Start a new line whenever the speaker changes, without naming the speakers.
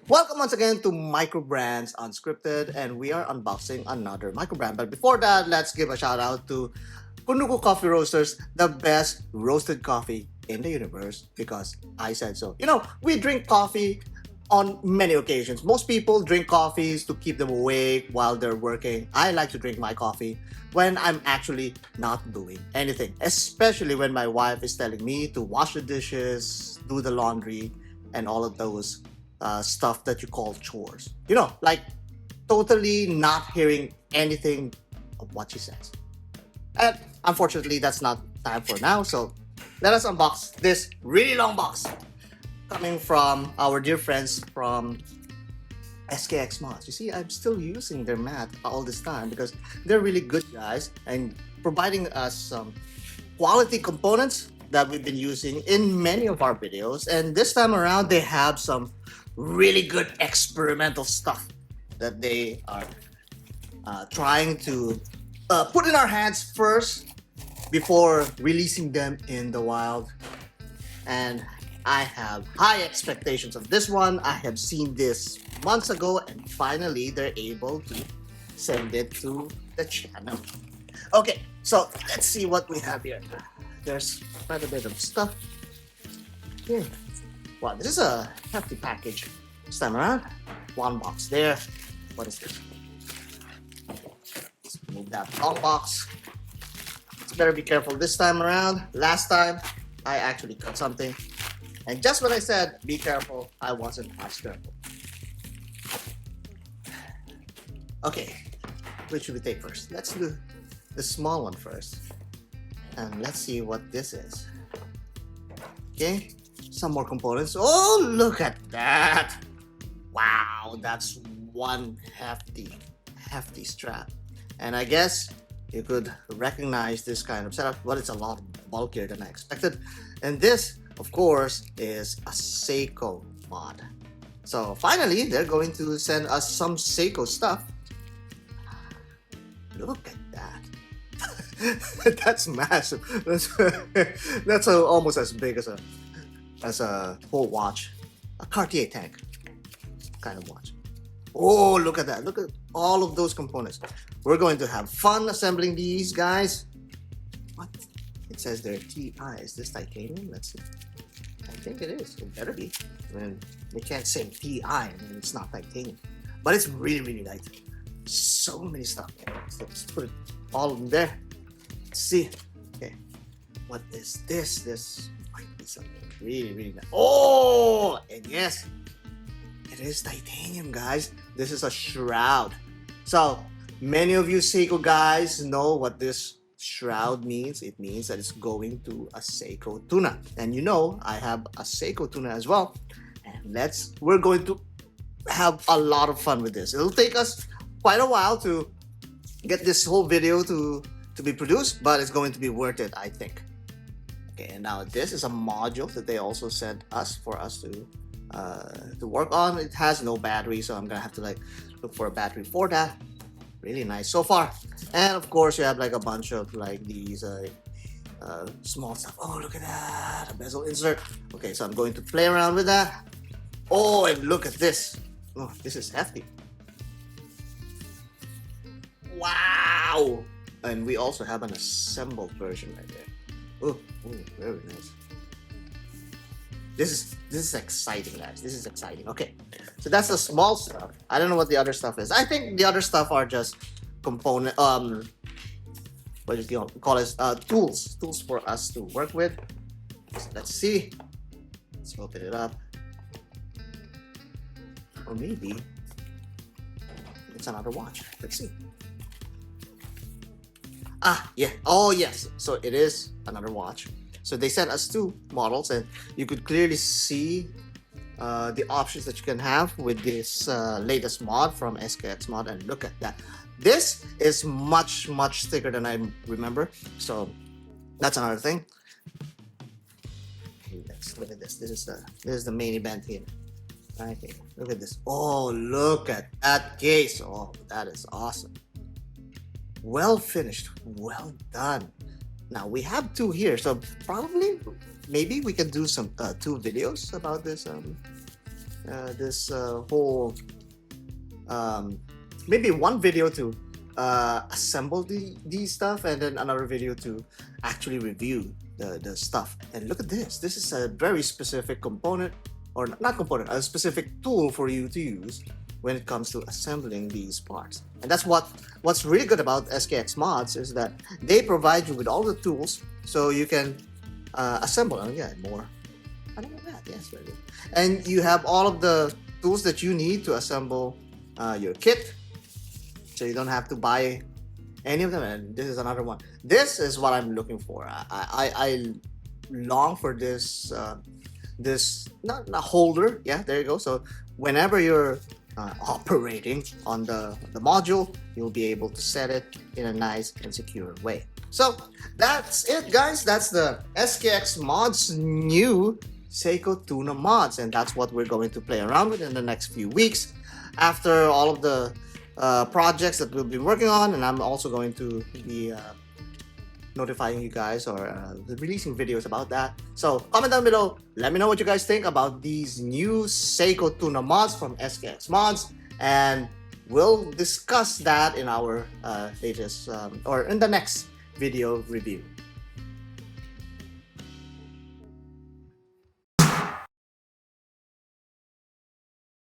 Welcome once again to Microbrands Unscripted, and we are unboxing another microbrand. But before that, let's give a shout out to Kunuku Coffee Roasters, the best roasted coffee in the universe, because I said so. You know, we drink coffee on many occasions. Most people drink coffees to keep them awake while they're working. I like to drink my coffee when I'm actually not doing anything, especially when my wife is telling me to wash the dishes, do the laundry, and all of those stuff that you call chores. You know, like totally not hearing anything of what she says. And unfortunately, that's not time for now. So let us unbox this really long box coming from our dear friends from SKXMOD. You see, I'm still using their mat all this time because they're really good guys and providing us some quality components that we've been using in many of our videos. And this time around, they have some really good experimental stuff that they are trying to put in our hands first before releasing them in the wild. And I have high expectations of this one. I have seen this months ago, and finally they're able to send it to the channel. Okay, so let's see what we have here. There's quite a bit of stuff here. Wow, this is a hefty package this time around. One box there. What is this? Let's move that long box. Let's better be careful this time around. Last time, I actually cut something. And just when I said, be careful, I wasn't as careful. Okay, which should we take first? Let's do the small one first. And let's see what this is. Okay, some more components. Oh, look at that. Wow, that's one hefty strap. And I guess you could recognize this kind of setup, but it's a lot bulkier than I expected. And this, of course, is a Seiko mod. So finally, they're going to send us some Seiko stuff. Look at that. That's massive. That's almost as big as a whole watch, a Cartier tank kind of watch. Oh, look at that! Look at all of those components. We're going to have fun assembling these guys. What? It says they're TI. Is this titanium? Let's see. I think it is. It better be. I mean, they can't say TI and it's not titanium. But it's really light. So many stuff. So let's put it all in there. Let's see. Okay. What is this? This might be something really nice. Oh! And yes, it is titanium, guys. This is a shroud. So, many of you Seiko guys know what this shroud means. It means that it's going to a Seiko Tuna. And you know, I have a Seiko Tuna as well. And we're going to have a lot of fun with this. It'll take us quite a while to get this whole video to be produced, but it's going to be worth it, I think. Okay, and now this is a module that they also sent us for us to work on. It has no battery, so I'm gonna have to like look for a battery for that. Really nice so far. And of course, you have like a bunch of like these small stuff. Oh, look at that, a bezel insert. Okay, so I'm going to play around with that. Oh, and look at this. Oh, this is hefty. Wow! And we also have an assembled version right there. Oh, very nice. This is exciting, guys. This is exciting. Okay, so that's the small stuff. I don't know what the other stuff is. I think the other stuff are just component. What do you call it? Tools for us to work with. So let's see. Let's open it up. Or maybe it's another watch. Let's see. Ah, yeah. Oh, yes. So it is another watch. So they sent us two models, and you could clearly see the options that you can have with this latest mod from SKXMOD. And look at that. This is much thicker than I remember. So that's another thing. Okay, let's look at this. This is the main event here. Okay, look at this. Oh, look at that case. Oh, that is awesome. Well finished, well done. Now we have two here, so maybe we can do some two videos about this this whole maybe one video to assemble these stuff, and then another video to actually review the stuff. And look at this. This is a very specific component, or not component, a specific tool for you to use when it comes to assembling these parts. And that's what's really good about SKX Mods, is that they provide you with all the tools so you can assemble. Oh yeah, more. I don't know that. Yes, very good. And you have all of the tools that you need to assemble your kit, so you don't have to buy any of them. And this is another one. This is what I'm looking for. I long for this this not a holder. Yeah, there you go. So whenever you're operating on the module, you'll be able to set it in a nice and secure way. So that's it, guys. That's the SKX Mods new Seiko Tuna mods, and that's what we're going to play around with in the next few weeks after all of the projects that we'll be working on. And I'm also going to be notifying you guys, or releasing videos about that. So comment down below, let me know what you guys think about these new Seiko Tuna mods from SKX Mods, and we'll discuss that in our latest or in the next video review.